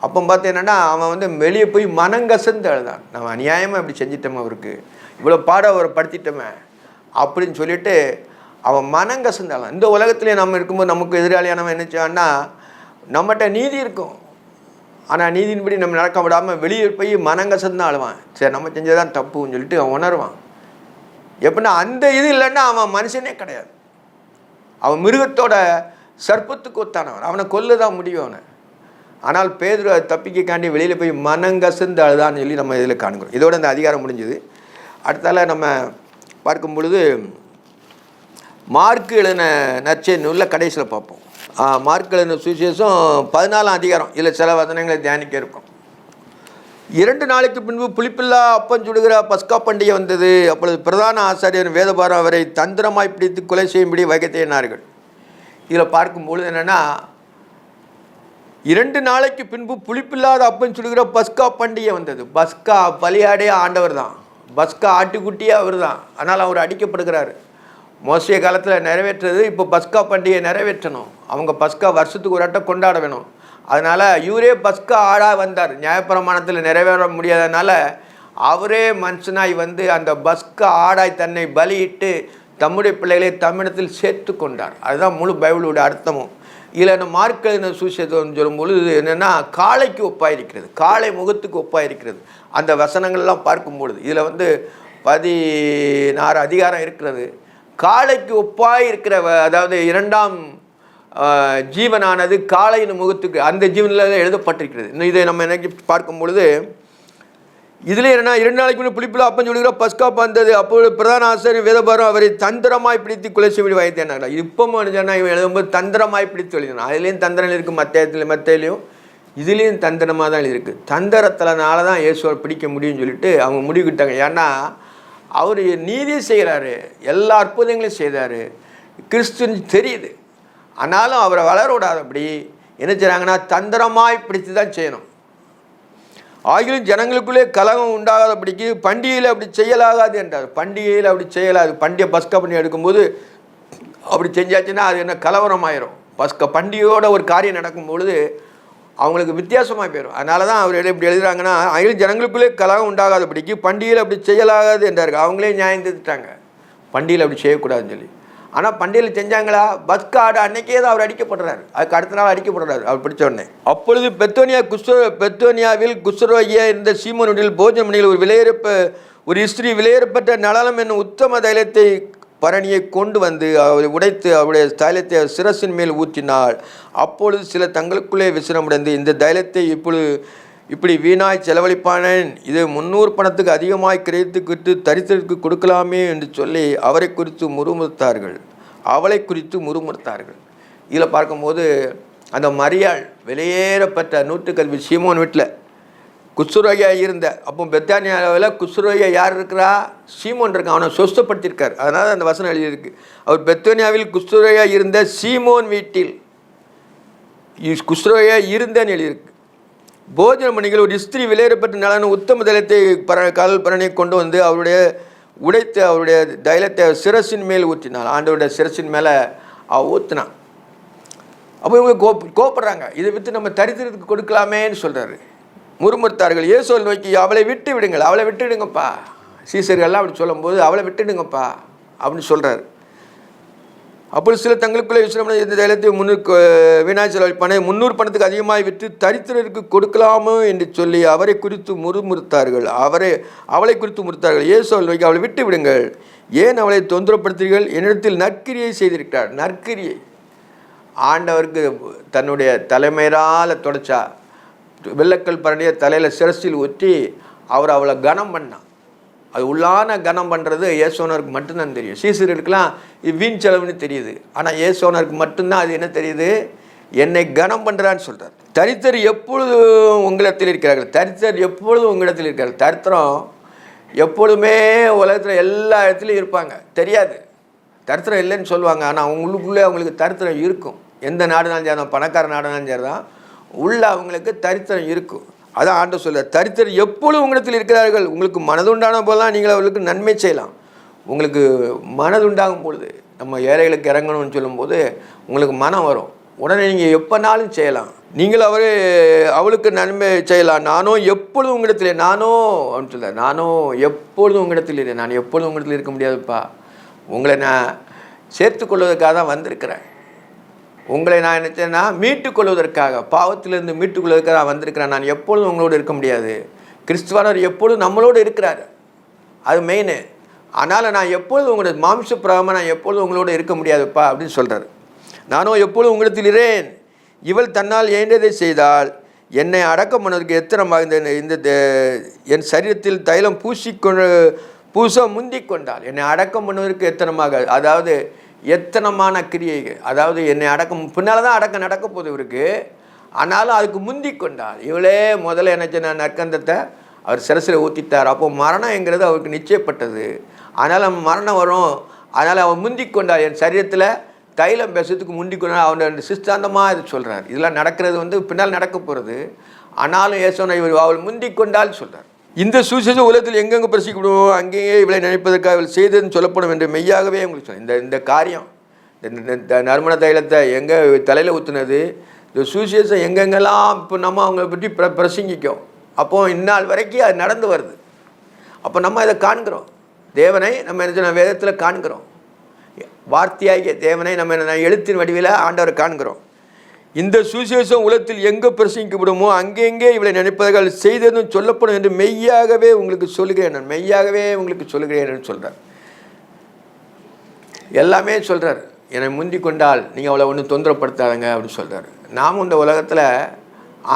அப்போ பார்த்து என்னென்னா அவன் வந்து வெளியே போய் மனங்கசந்து அழுதான். நம்ம அநியாயமாக இப்படி செஞ்சிட்டோமே, அவருக்கு இவ்வளோ பாடம் அவரை படுத்திட்டோமே அப்படின்னு சொல்லிட்டு அவன் மனங்கசந்தாலும். இந்த உலகத்திலே நம்ம இருக்கும்போது நமக்கு எதிராளியானவன் என்ன செய்வான்னா நம்மகிட்ட நீதி இருக்கும், ஆனால் நீதியின்படி நம்ம நடக்க விடாமல் வெளியே போய் மனங்கசந்தான் அழுவான். சரி நம்ம செஞ்சதான் தப்புன்னு சொல்லிட்டு அவன் உணர்வான். எப்படின்னா அந்த இது இல்லைன்னா அவன் மனுஷனே கிடையாது. அவன் மிருகத்தோட சர்ப்பத்துக்கு ஒத்தானவன். அவனை கொல்லுதான் முடியும் அவனை. ஆனால் பேதுரு அதை தப்பிக்காண்டி வெளியில் போய் மனங்கசந்து அழுதான்னு சொல்லி நம்ம இதில் காணுகிறோம். இதோட இந்த அதிகாரம் முடிஞ்சுது. அடுத்தால நம்ம பார்க்கும் பொழுது மார்க்கு எழுதின நற்செய்தி நூலில் கடைசியில் பார்ப்போம். மார்க்கு எழுதின சுவிசேஷம் 14ஆம் அதிகாரம். இதில் சில வசனங்களை தியானிக்க இருக்கும். 2 நாளைக்கு பின்பு புளிப்பில்லா அப்பம் சுடுகிற பஸ்கா பண்டிகை வந்தது. அப்பொழுது பிரதான ஆசாரியர் வேதபாரம் அவரை தந்திரமாய் பிடித்து கொலை செய்யும்படி வகை தேடினார்கள். இதில் பார்க்கும்பொழுது என்னென்னா 2 நாளைக்கு பின்பு புளிப்பில்லாத அப்பம் சுடுகிற பஸ்கா பண்டிகை வந்தது. பஸ்கா பலியாடே ஆண்டவர் தான், பஸ்கா ஆட்டுக்குட்டியே அவர் தான். ஆனால் அவர் அடிக்கப்படுகிறாரு. மோசே காலத்தில் நிறைவேற்றுறது இப்போ பஸ்கா பண்டிகை நிறைவேற்றணும். அவங்க பஸ்கா வருஷத்துக்கு ஒரு அட்டை கொண்டாட வேணும். அதனால் இவரே பஸ்கா ஆடாக வந்தார். நியாயப்பிரமாணத்தில் நிறைவேற முடியாதனால அவரே மனுஷனாய் வந்து அந்த பஸ்கா ஆடாய் தன்னை பலியிட்டு தம்முடைய பிள்ளைகளை தமிழத்தில் சேர்த்து கொண்டார். அதுதான் முழு பைபிளோட அர்த்தமும். இதில் நம்ம மார்க் எழுதின சுவிசேஷம் சொல்லும்பொழுது என்னென்னா காளைக்கு ஒப்பாயிருக்கிறது, காளை முகத்துக்கு ஒப்பாயிருக்கிறது. அந்த வசனங்கள்லாம் பார்க்கும்பொழுது இதில் வந்து 16 அதிகாரம் இருக்கிறது. காளைக்கு ஒப்பாய் இருக்கிற, அதாவது 2ஆம் ஜீவனானது காளையின் முகத்துக்கு அந்த ஜீவனில் எழுதப்பட்டிருக்கிறது. இன்னும் இதை நம்ம எனக்கு பார்க்கும் பொழுது இதில் என்னென்னா 2 நாளைக்கு முன்னே புளிப்பில் அப்பம் சொல்லுகிற பஸ்கா வந்தது. அப்பொழுது பிரதான ஆசிரியர் வேதபாரம் அவரை தந்திரமாய் பிடித்து கொலை செய்ய வைத்தேன். இப்பவும் சொன்னால் இவன் எழுதும்போது தந்திரமாய் பிடித்து எழுதினான். அதுலேயும் தந்திரம் இருக்குது, மத்தையிலையும் இதுலேயும் தந்திரமாக தான் எழுதியிருக்கு. தந்திரத்தினால தான் இயேசுவை பிடிக்க முடியும்னு சொல்லிட்டு அவங்க முடிவுக்கிட்டாங்க. ஏன்னா அவர் நீதி செய்கிறாரு, எல்லா அற்புதங்களையும் செய்தார், கிறிஸ்துன்னு தெரியுது. ஆனாலும் அவரை வளர விடாதபடி என்ன செய்கிறாங்கன்னா தந்திரமாய் பிடித்து தான் செய்யணும். ஆகிலும் ஜனங்களுக்குள்ளே கலகம் உண்டாகாதபடிக்கு பண்டிகையில் அப்படி செய்யலாகாது என்றார். பண்டிகையில் அப்படி செய்யலாது. பண்டிகை பஸ்கா பண்டிகை எடுக்கும்போது அப்படி செஞ்சாச்சுன்னா அது என்ன கலவரம் ஆயிரும். பண்டிகையோட ஒரு காரியம் நடக்கும்பொழுது அவங்களுக்கு வித்தியாசமாக போயிடும். அதனால தான் அவர் இப்படி எழுதுறாங்கன்னா ஆகிலும் ஜனங்களுக்குள்ளே கலகம் உண்டாகாதபடிக்கு பண்டிகையில் அப்படி செய்யலாகாது என்றார்கள். அவங்களே நியாயம் திருத்திட்டாங்க, பண்டிகையில் அப்படி செய்யக்கூடாதுன்னு சொல்லி. ஆனால் பண்டிகையில் செஞ்சாங்களா? பஸ்கா ஆடு அன்னைக்கே தான் அவர் அடிக்கப்படுறாரு, அதுக்கு அடுத்த நாள் அடிக்கப்படுறாரு அவர் பிடிச்ச உடனே. அப்பொழுது பெத்தோனியாவில் குஷ்ரோகியா இருந்த சீமோனில் போஜன மணியில் ஒரு ஸ்திரீ விலையேறப்பட்ட நளலம் என்னும் உத்தம தைலத்தை பரணியை கொண்டு வந்து அவரை உடைத்து அவருடைய தைலத்தை சிரசின் மேல் ஊற்றினாள். அப்பொழுது சில தங்களுக்குள்ளே விசிரமடைந்து இந்த தைலத்தை இப்படி வீணாய் செலவழிப்பானேன், இது 300 பணத்துக்கு அதிகமாய் கிரயத்துக்கிட்டு தரித்திற்கு கொடுக்கலாமே என்று சொல்லி அவளை குறித்து முறுமுறுத்தார்கள். இதில் பார்க்கும்போது அந்த மரியாள் வெளியேறப்பட்ட நூற்றுக்கல்வி சீமோன் வீட்டில் குஷ்ரோகியா இருந்த, அப்போ பெத்தானியாவில் குஷ்ரோகியா யார் இருக்கிறா? சீமோன் இருக்கான். அவனை சொஸ்தப்படுத்தியிருக்கார். அதனால் அந்த வசனம் எழுதியிருக்கு. அவர் பெத்தானியாவில் குஷ்ரோகியா இருந்த சீமோன் வீட்டில் குஷ்ரோகியா இருந்தேன்னு எழுதியிருக்கு. போஜன மணிகள் ஒரு ஸ்திரீ விலையேறப்பட்ட நலன உத்தம தைலத்தை கடல் பரணியை கொண்டு வந்து உடைத்து அவருடைய தைலத்தை சிரசின் மேல் ஊற்றினாள். ஆண்டவருடைய சிரசின் மேலே ஊற்றினான். அப்போ இவங்க கோப்படுறாங்க. இதை விற்று நம்ம தரித்திரத்துக்கு கொடுக்கலாமேன்னு சொல்கிறாரு. முறுமுறுத்தார்கள். இயேசுவை நோக்கி, அவளை விட்டு விடுங்கள், அவளை விட்டுடுங்கப்பா. சீசர்கள்லாம் அப்படி சொல்லும்போது அவளை விட்டுடுங்கப்பா அப்படின்னு சொல்கிறார். அப்படி சில தங்களுக்குள்ளே யோசனை இந்த தைலத்தை வீணாய் செலவழிப்பானே 300 பணத்துக்கு அதிகமாக விற்று தரித்திரருக்கு கொடுக்கலாமோ என்று சொல்லி அவரை குறித்து முறுமுறுத்தார்கள். அவளை குறித்து முறுத்தார்கள். இயேசுவை நோக்கி, அவளை விட்டு விடுங்கள், ஏன் அவளை தொந்தரப்படுத்துகிறீர்கள்? என்னிடத்தில் நற்கிரியை செய்திருக்கிறார். நற்கிரியை ஆண்டவருக்கு தன்னுடைய தலைமையினால் தொடச்சா, வெள்ளக்கல் பரணியை தலையில் சிரசில் ஊற்றி அவர் அவளை கனம் பண்ணான். அது உள்ளான கனம் பண்ணுறது இயேசுவனருக்கு மட்டும்தான் தெரியும். சீசர்களுக்கெல்லாம் இது வீண் செலவுன்னு தெரியுது. ஆனால் இயேசுவனருக்கு மட்டும்தான் அது என்ன தெரியுது, என்னை கனம் பண்ணுறான்னு சொல்கிறார். தரித்திரர் எப்பொழுதும் உங்களிடத்தில் இருக்கிறார்கள். தரித்திரர் எப்பொழுதும் உங்களிடத்தில் இருக்கிறார்கள். தரித்திரம் எப்பொழுதுமே உலகத்தில் எல்லா இடத்துலையும் இருப்பாங்க. தெரியாது, தரித்திரம் இல்லைன்னு சொல்லுவாங்க. ஆனால் அவங்களுக்குள்ளே அவங்களுக்கு தரித்திரம் இருக்கும். எந்த நாடுனாலும் சரி தான், பணக்கார நாடுனாலும் சரி தான், உள்ள அவங்களுக்கு தரித்திரம் இருக்கும். அதான் ஆண்டவர் சொல்ல, தரித்திரர் எப்பொழுதும் உங்களிடத்தில் இருக்கிறார்கள். உங்களுக்கு மனதுண்டான போதெல்லாம் நீங்கள் அவர்களுக்கு நன்மை செய்யலாம். உங்களுக்கு மனதுண்டாகும் பொழுது நம்ம ஏழைகளுக்கு இறங்கணும்னு சொல்லும்போது உங்களுக்கு மனம் வரும். உடனே நீங்கள் எப்போனாலும் செய்யலாம். நீங்கள் அவளுக்கு நன்மை செய்யலாம். நானும் எப்பொழுதும் உங்களிடத்தில், அப்படின்னு சொல்ல, நானும் எப்பொழுதும் உங்களிடத்தில் இல்லை. நான் எப்பொழுதும் உங்களிடத்தில் இருக்க முடியாதுப்பா. உங்களை நான் சேர்த்துக்கொள்வதற்காக தான் வந்திருக்கிறேன். உங்களை நான் நினச்சேன்னா மீட்டுக்கொள்வதற்காக, பாவத்திலிருந்து மீட்டுக்கொள்வதற்காக நான் வந்திருக்கிறேன். நான் எப்பொழுதும் உங்களோடு இருக்க முடியாது. கிறிஸ்துவானவர் எப்பொழுதும் நம்மளோடு இருக்கிறார், அது மெயின். அதனால் நான் எப்பொழுதும் உங்களோட மாம்ச பிரகமாக நான் எப்பொழுதும் உங்களோடு இருக்க முடியாதுப்பா அப்படின்னு சொல்கிறார். நானும் எப்பொழுதும் உங்களிடத்தில் இரேன். இவள் தன்னால் ஏண்டதை செய்தால் என்னை அடக்கம் பண்ணதுக்கு எத்தனமாக இந்த என் சரீரத்தில் தைலம் பூச முந்திக் கொண்டாள். என்னை அடக்கம் பண்ணுவதற்கு எத்தனமாக, அதாவது எத்தனமான கிரியைகள், அதாவது என்னை அடக்கம் பின்னால் தான் அடக்கம் நடக்க போகுது இவருக்கு. ஆனாலும் அதுக்கு முந்தி கொண்டாள். இவளே முதல்ல என்ன நான் நற்கந்தத்தை அவர் சிரசில் ஊற்றிட்டார். அப்போ மரணம்ங்கிறது அவருக்கு நிச்சயப்பட்டது. அதனால் மரணம் வரும். அதனால் அவன் முந்தி கொண்டாள். என் சரீரத்தில் தைலம் பேசுறதுக்கு முந்தி கொண்டாள். அவன் சிஸ்தாந்தமாக இது சொல்கிறார். இதெல்லாம் நடக்கிறது பின்னால் நடக்க போகிறது. ஆனாலும் ஏசோனா இவர் அவள் முந்தி கொண்டாள் சொல்கிறார். இந்த சுவிசேஷம் உலகத்தில் எங்கெங்கே பிரசிக்கப்படுவோம் அங்கேயே இவளை நினைப்பதற்காக இவள் செய்ததுன்னு சொல்லப்படும் என்று மெய்யாகவே உங்களுக்கு சொன்னேன். இந்த காரியம், இந்த நறுமண தைலத்தை எங்கே தலையில் ஊற்றுனது, இந்த சுவிசேஷம் எங்கெங்கெல்லாம் இப்போ நம்ம அவங்கள பற்றி பிரசங்கிக்கும். அப்போது இந்நாள் வரைக்கும் அது நடந்து வருது. அப்போ நம்ம இதை காண்கிறோம். தேவனை நம்ம என்ன வேதத்தில் காண்கிறோம். வார்த்தையாகிய தேவனை நம்ம எழுத்தின் வடிவில் ஆண்டவரை காண்கிறோம். இந்த சுவிசேஷம் உலகத்தில் எங்கே பிரசங்கிக்கப்படுமோ அங்கெங்கே இவளை நினைப்பதற்காக செய்ததும் சொல்லப்படும் என்று மெய்யாகவே உங்களுக்கு சொல்லுகிறேன். நான் மெய்யாகவே உங்களுக்கு சொல்லுகிறேன் சொல்கிறார். எல்லாமே சொல்கிறார். என்னை முந்தி கொண்டால் நீங்கள் அவளை ஒன்றும் தொந்தரப்படுத்தாதுங்க அப்படின்னு சொல்கிறார். நாம் இந்த உலகத்தில்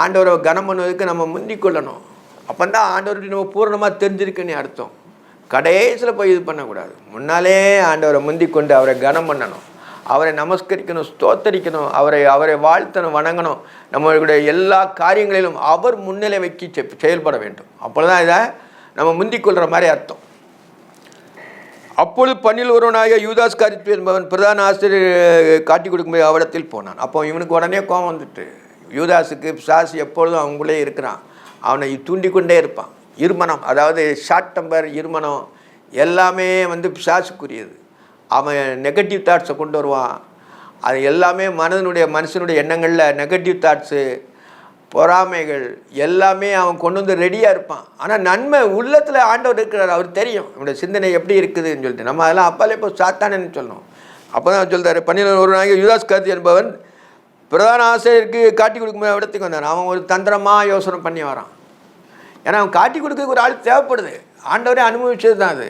ஆண்டவரை கனம் பண்ணுவதற்கு நம்ம முந்தி கொள்ளணும். அப்போ தான் ஆண்டவர்கிட்ட நம்ம பூரணமாக தெரிஞ்சிருக்குன்னு அர்த்தம். கடைசியில் போய் இது பண்ணக்கூடாது. முன்னாலே ஆண்டவரை முந்தி கொண்டு அவரை கனம் பண்ணணும், அவரை நமஸ்கரிக்கணும், ஸ்தோத்தரிக்கணும், அவரை வாழ்த்தணும், வணங்கணும். நம்மளுடைய எல்லா காரியங்களிலும் அவர் முன்னிலை வைக்கி செயல்பட வேண்டும். அப்போ தான் இதை நம்ம முந்திக் கொள்கிற மாதிரி அர்த்தம். அப்பொழுது பன்னில் ஒருவனாக யூதாஸ் காரியத்து என்பவன் பிரதான ஆசிரியர் காட்டி கொடுக்கும்போது அவடத்தில் போனான். அப்போ இவனுக்கு உடனே கோபம் வந்துட்டு, யூதாஸுக்கு பிசாசு எப்பொழுதும் அவங்களே இருக்கிறான், அவனை தூண்டிக்கொண்டே இருப்பான். இருமனம், அதாவது ஷார்ட் டெம்பர், இருமனம் எல்லாமே பிசாசுக்குரியது. அவன் நெகட்டிவ் தாட்ஸை கொண்டு வருவான். அது எல்லாமே மனுஷனுடைய எண்ணங்களில் நெகட்டிவ் தாட்ஸு, பொறாமைகள் எல்லாமே அவன் கொண்டு வந்து ரெடியாக இருப்பான். ஆனால் நன்மை உள்ளத்தில் ஆண்டவர் இருக்கிறார், அவர் தெரியும் இவனுடைய சிந்தனை எப்படி இருக்குதுன்னு சொல்லிட்டு. நம்ம அதெல்லாம் அப்பாலே இப்போ சாத்தானேன்னு சொல்லணும். அப்போ தான் சொல்கிறார், 12 ஒரு நாளைக்கு யூதாஸ் காரியத்து என்பவன் பிரதான ஆசிரியருக்கு காட்டி கொடுக்கும்போது இடத்துக்கு வந்தான். அவன் ஒரு தந்திரமாக யோசனை பண்ணி வரான். ஏன்னா அவன் காட்டி கொடுக்க ஒரு ஆள் தேவைப்படுது. ஆண்டவரே அனுபவிச்சது தான் அது.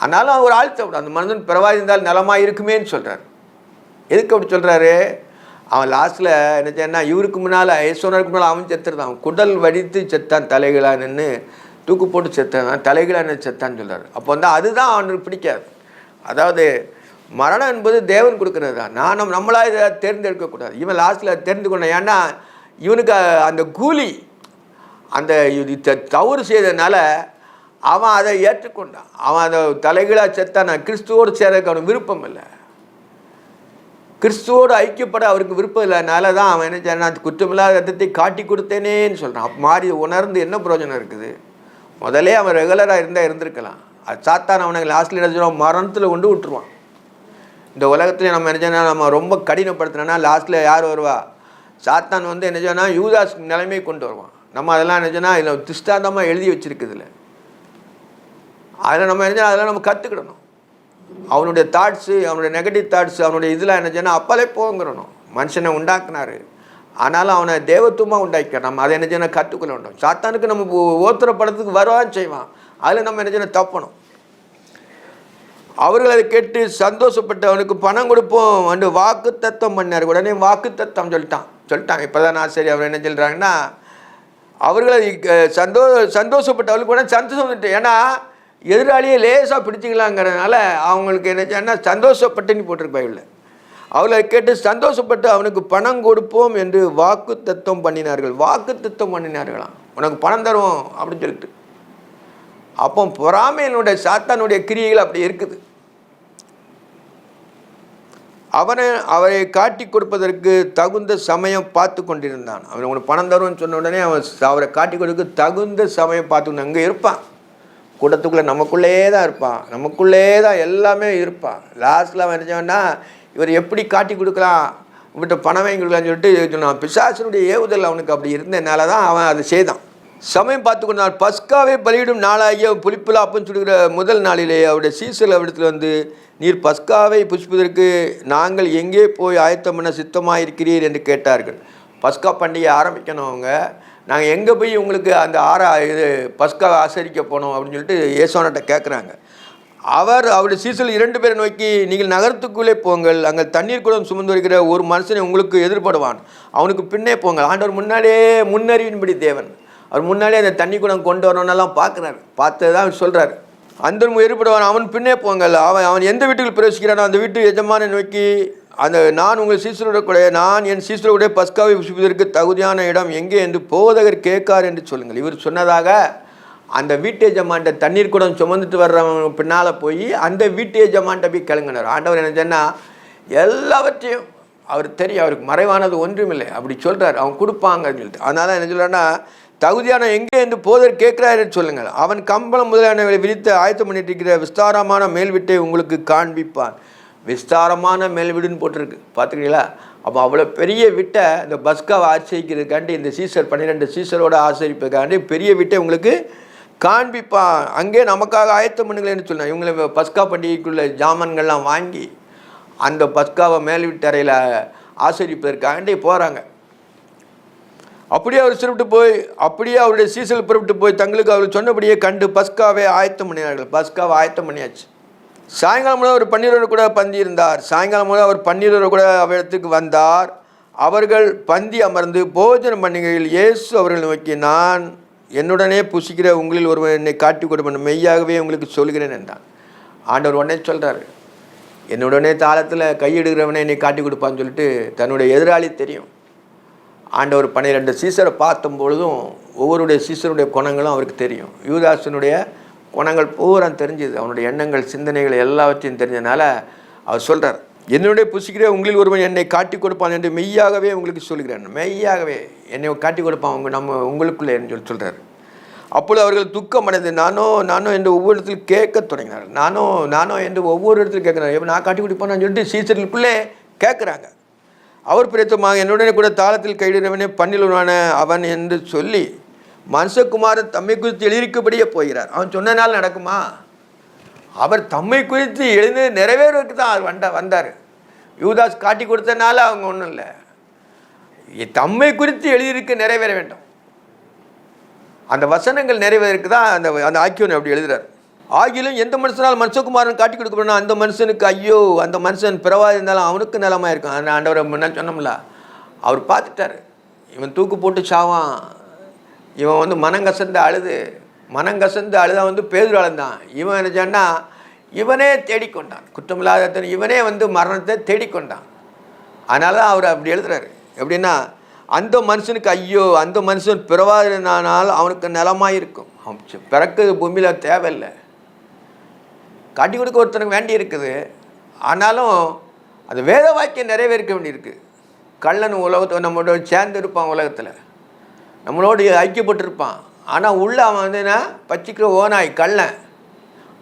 ஆனாலும் ஒரு ஆள் தேவைப்படும். அந்த மனிதன் பிறவாயிருந்தால் நலமாக இருக்குமேன்னு சொல்கிறார். எதுக்கு அப்படி சொல்கிறாரு? அவன் லாஸ்ட்டில் என்ன செய்யனா, இவருக்கு முன்னால் யேசுவனருக்கு முன்னால் அவன் செத்துருந்தான். அவன் குடல் வடித்து செத்தான், தலைகளாக நின்று தூக்கு போட்டு செத்தான், தலைகளாக நின்று செத்தான்னு சொல்கிறார். அப்போ அதுதான் அவனுக்கு பிடிக்காது. அதாவது மரணம் என்பது தேவன் கொடுக்குறது தான். நம்மளாக இதை தேர்ந்தெடுக்கக்கூடாது. இவன் லாஸ்ட்டில் தெரிந்து கொண்டான். ஏன்னா இவனுக்கு அந்த கூலி, அந்த தவறு செய்ததுனால அவன் அதை ஏற்றுக்கொண்டான். அவன் அதை தலைகளாக செத்தான். கிறிஸ்துவோடு சேரக்கு அவனுக்கு விருப்பம் இல்லை. கிறிஸ்துவோடு ஐக்கியப்பட அவருக்கு விருப்பம் இல்லைனால தான் அவன் என்ன செய்யறான், குற்றமில்லாத ரத்தத்தை காட்டி கொடுத்தேனேன்னு சொல்கிறான். அப்போ மாறி உணர்ந்து என்ன பிரயோஜனம் இருக்குது? முதலே அவன் ரெகுலராக இருந்திருக்கலாம். அது சாத்தான் அவனுக்கு லாஸ்ட்டில் என்ன சொல்லுவான், மரணத்தில் கொண்டு விட்டுருவான். இந்த உலகத்துல நம்ம என்ன நம்ம ரொம்ப கடினப்படுத்தினோன்னா லாஸ்ட்டில் யார் வருவா? சாத்தான் வந்து என்ன செய்யணும், யூதாஸ் நிலைமை கொண்டு வருவான். நம்ம அதெல்லாம் நினச்சோன்னா இதில் திஷ்டாந்தமாக எழுதி வச்சுருக்குதுல, அதில் நம்ம என்ன அதெல்லாம் நம்ம கற்றுக்கிடணும். அவனுடைய தாட்ஸு, அவனுடைய நெகட்டிவ் தாட்ஸு, அவனுடைய இதில் என்ன செய்யணும் அப்பலே போங்கிறணும். மனுஷனை உண்டாக்குனாரு, ஆனாலும் அவனை தேவத்துவமாக உண்டாக்கிட்டான். நம்ம அதை என்ன செய்யணும் கற்றுக்கொள்ளணும். சாத்தானுக்கு நம்ம ஓத்துற படத்துக்கு வருவான்னு செய்வான், அதில் நம்ம என்ன செய்யணும் தப்பணும். அவர்கள் அதை கேட்டு சந்தோஷப்பட்டு அவனுக்கு பணம் கொடுப்போம் என்று வாக்கு தத்தம் பண்ணார். உடனே வாக்கு தத்தம் சொல்லிட்டான். இப்போ தான் நான் சரி அவர் என்ன சொல்கிறாங்கன்னா, அவர்கள் அதை சந்தோஷப்பட்டு அவளுக்கு உடனே சந்தோஷம் வந்துட்டு. ஏன்னா எதிராளியை லேசாக பிடிச்சிக்கலாங்கிறதுனால அவங்களுக்கு என்ன செய்யணும்னா சந்தோஷப்பட்டுன்னு போட்டிருக்கு பைபிளில். அவளை கேட்டு சந்தோஷப்பட்டு அவனுக்கு பணம் கொடுப்போம் என்று வாக்கு தத்தம் பண்ணினார்கள். வாக்கு தத்தம் பண்ணினார்களாம், உனக்கு பணம் தருவோம் அப்படின்னு சொல்லிட்டு. அப்போ பொறாமையினுடைய சாத்தானுடைய கிரியைகள் அப்படி இருக்குது. அவரை காட்டி கொடுப்பதற்கு தகுந்த சமயம் பார்த்து கொண்டிருந்தான். அவன் உனக்கு பணம் தருவோன்னு சொன்ன உடனே அவரை காட்டி கொடுக்க தகுந்த சமயம் பார்த்து அங்கே இருப்பான். கூட்டத்துக்குள்ளே நமக்குள்ளே தான் இருப்பான், நமக்குள்ளே தான் எல்லாமே இருப்பான். லாஸ்ட்டில் அவன் நினச்சவன்னா இவர் எப்படி காட்டி கொடுக்கலாம், இவர்கிட்ட பணம் வாங்கி கொடுக்கலான்னு சொல்லிட்டு சொன்னான். பிசாசனுடைய ஏவுதல் அவனுக்கு அப்படி இருந்ததுனால தான் அவன் அதை செய்தான். சமயம் பார்த்து கொண்டான். பஸ்காவை பலியிடும் நாளாகிய புளிப்புலா அப்படின்னு சொல்லுகிற முதல் நாளிலே அவருடைய சீசல் அவரிடத்தில் வந்து, நீர் பஸ்காவை புஷ்பதற்கு நாங்கள் எங்கே போய் ஆயத்தம் பண்ண சித்தமாக இருக்கிறீர் என்று கேட்டார்கள். பஸ்கா பண்டிகை ஆரம்பிக்கணும், அவங்க நாங்கள் எங்கே போய் உங்களுக்கு அந்த பஸ்கா ஆசரிக்க போனோம் அப்படின்னு சொல்லிட்டு ஏசோனட்ட கேட்குறாங்க. அவருடைய சீசல் 2 பேரை நோக்கி, நீங்கள் நகரத்துக்குள்ளே போங்கள், அங்கே தண்ணீர் குடம் சுமந்து வருகிற ஒரு மனுஷனை உங்களுக்கு எதிர்படுவான், அவனுக்கு பின்னே போங்கள். ஆண்டவர் முன்னாடியே முன்னறிவின்படி தேவன் அவர் முன்னாடியே அந்த தண்ணி குடம் கொண்டு வரணுன்னெல்லாம் பார்க்குறாரு. பார்த்து தான் சொல்கிறார், அந்த எதிர்படுவான், அவன் பின்னே போங்கள். அவன் எந்த வீட்டுக்கு பிரவேசிக்கிறானோ அந்த வீட்டு எஜமான நோக்கி, நான் உங்கள் சீசரோட கூட நான் என் சீசரோட பஸ்காவை புசிப்பதற்கு தகுதியான இடம் எங்கே என்று போதகர் கேட்கார் என்று சொல்லுங்கள். இவர் சொன்னதாக அந்த வீட்டு எஜமான்ட்ட தண்ணீர் குடம் சுமந்துட்டு வர்றவங்க பின்னால் போய் அந்த வீட்டு எஜமான்ட்ட போய் கிளங்கினார். ஆண்டவர் என்ன சொன்னால் எல்லாவற்றையும் அவர் தெரியும், அவருக்கு மறைவானது ஒன்றுமில்லை அப்படி சொல்கிறார். அவன் கொடுப்பாங்கன்னு சொல்லிட்டு. அதனால் என்ன சொல்கிறேன்னா, தகுதியான எங்கே என்று போதர் கேட்குறாரு சொல்லுங்கள். அவன் கம்பளம் முதலானவர்களை விரித்து ஆயத்தம் பண்ணிட்டு இருக்கிற விஸ்தாரமான மேல்வீட்டை உங்களுக்கு காண்பிப்பான். விஸ்தாரமான மேல்வீடுன்னு போட்டிருக்கு, பார்த்துக்கிறீங்களா? அப்போ அவ்வளோ பெரிய வீட்டை இந்த பஸ்காவை ஆச்சரிக்கிறதுக்காண்டி, இந்த சீசர் 12 சீசரோட ஆச்சரிப்பதுக்காண்டி பெரிய வீட்டை உங்களுக்கு காண்பிப்பான். அங்கே நமக்காக ஆயத்தம் பண்ணுங்களேன்னு சொன்னான். இவங்களை பஸ்கா பண்டிகைக்குள்ள ஜாமான்கள்லாம் வாங்கி அந்த பஸ்காவை மேல் வீட்டறையில் ஆசரிப்பதற்காண்டி போகிறாங்க. அப்படியே அவர் அப்படியே அவருடைய சீசல் புறப்பட்டு போய் தங்களுக்கு அவர் சொன்னபடியே கண்டு பஸ்காவை ஆயத்தம் பண்ணினார்கள். பஸ்காவை ஆயத்தம் பண்ணியாச்சு. சாயங்காலம் மூலம் அவர் 12 கூட பந்தி இருந்தார். சாயங்காலம் மூலம் அவர் 12 கூட அவரிடத்துக்கு வந்தார். அவர்கள் பந்தி அமர்ந்து போஜனம் பண்ணுகையில் இயேசு அவர்கள் நோக்கி, நான் என்னுடனே புசிக்கிற உங்களில் ஒருவன் என்னை காட்டி கொடுப்பேன், மெய்யாகவே உங்களுக்கு சொல்கிறேன் என்றான். ஆண்டவர் உடனே சொல்கிறார், என்னுடனே தாளத்தில் கையிடுகிறவனே என்னை காட்டி கொடுப்பான்னு சொல்லிட்டு தன்னுடைய எதிராளி தெரியும். ஆண்டவர் 12 சீசரை பார்த்தும் பொழுதும் ஒவ்வொருடைய சீசருடைய குணங்களும் அவருக்கு தெரியும். யூதாசனுடைய குணங்கள் பூரா தெரிஞ்சுது, அவனுடைய எண்ணங்கள் சிந்தனைகள் எல்லாவற்றையும் தெரிஞ்சதுனால அவர் சொல்கிறார், என்னுடைய புசிக்கிற உங்களில் ஒருவன் என்னை காட்டி கொடுப்பான் என்று மெய்யாகவே உங்களுக்கு சொல்கிறேன். மெய்யாகவே என்னை காட்டி கொடுப்பான் உங்களுக்குள்ளே என்று சொல்கிறார். அப்பொழுது அவர்கள் துக்கம் அடைந்து நானோ என்று ஒவ்வொரு இடத்துல கேட்க தொடங்கினார். நானோ என்று ஒவ்வொரு இடத்துல கேட்குறாரு. நான் காட்டி கொடுப்பேன்னு சொல்லிட்டு சீசர்களுக்குள்ளே கேட்குறாங்க. அவர் பிரேத்தமாக என்னுடனே கூட தாளத்தில் கையிடுறவனே 12 அவன் என்று சொல்லி மனுஷகுமாரன் தம்மை குறித்து எழுதியிருக்கபடியே போகிறார். அவன் சொன்னனால நடக்குமா? அவர் தம்மை குறித்து எழுந்து நிறைவேறுவதற்கு தான் அவர் வந்தார். யூதாஸ் காட்டி கொடுத்தனால அவங்க ஒன்றும் இல்லை, தம்மை குறித்து எழுதியிருக்க நிறைவேற வேண்டும். அந்த வசனங்கள் நிறைவேறதுக்கு தான் அந்த ஆக்கியோன் அப்படி எழுதுறார். ஆகிலும் எந்த மனுஷனால் மனுஷகுமாரன் காட்டி கொடுக்கணும், அந்த மனுஷனுக்கு ஐயோ, அந்த மனுஷன் பிறவாது இருந்தாலும் அவனுக்கு நிலமாக இருக்கும். அந்த ஆண்டவரை முன்ன சொன்னோம்ல, அவர் பார்த்துட்டார். இவன் தூக்கு போட்டு சாவான், இவன் மனங்கசந்து அழுதான் பேதுரு அழுந்தான். இவன் என்ன சொன்னா, இவனே தேடிக்கொண்டான், குற்றமில்லாத இவனே மரணத்தை தேடிக்கொண்டான். அதனால அவர் அப்படி எழுதுறாரு. எப்படின்னா, அந்த மனுஷனுக்கு ஐயோ, அந்த மனுஷன் பிறவாதினால் அவனுக்கு நிலமாக இருக்கும். அவன் பிறக்குது பூமியில் தேவையில்லை, காட்டி கொடுக்க ஒருத்தனுக்கு வேண்டி இருக்குது. ஆனாலும் அது வேத வாக்கியம் நிறைவேற்க வேண்டியிருக்கு. கள்ளன் உலகத்தை நம்மளோட சேர்ந்து இருப்பான், உலகத்தில் நம்மளோடு ஐக்கியப்பட்டிருப்பான். ஆனால் உள்ள அவன் பச்சிக்கிற ஓனாய் கள்ளன்.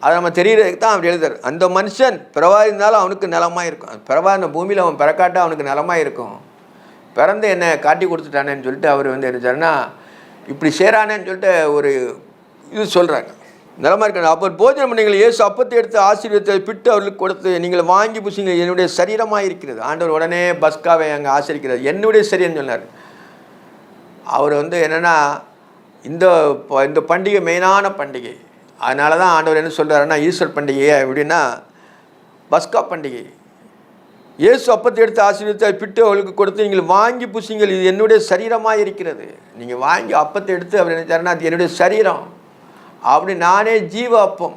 அதை நம்ம தெரியறதுக்கு தான் அப்படி எழுதுறாரு. அந்த மனுஷன் பிறவா இருந்தாலும் அவனுக்கு நிலமாக இருக்கும். பிறவா இந்த பூமியில் அவன் பிறக்காட்டா அவனுக்கு நிலமாக இருக்கும். பிறந்து என்னை காட்டி கொடுத்துட்டானேன்னு சொல்லிட்டு அவர் வந்து என்ன செய்றாருன்னா இப்படி சேரானேன்னு சொல்லிட்டு ஒரு இது சொல்கிறாங்க, நிலமாக இருக்க. அப்போ போஜனம் பண்ணீங்கள், இயேசு அப்பத்தை எடுத்து ஆசீர்வாதத்தை பிட்டு அவர்களுக்கு கொடுத்து, நீங்கள் வாங்கி புசிங்க, என்னுடைய சரீரமாக இருக்கிறது. ஆண்டவர் உடனே பஸ்காவை அங்கே ஆசரிக்கிறது, என்னுடைய சரீரம் சொன்னார். அவர் வந்து என்னென்னா இந்த பண்டிகை மெயினான பண்டிகை. அதனால தான் ஆண்டவர் என்ன சொல்கிறாருன்னா ஈஸ்டர் பண்டிகை எப்படின்னா பஸ்கா பண்டிகை. இயேசு அப்பத்தை எடுத்து ஆசீர்வாதத்தை பிட்டு அவளுக்கு கொடுத்து, நீங்கள் வாங்கி புசிங்கள், இது என்னுடைய சரீரமாக இருக்கிறது. நீங்கள் வாங்கி அப்பத்தை எடுத்து அவர் நினைச்சாருன்னா அது என்னுடைய சரீரம். அப்படி நானே ஜீவ அப்பம்,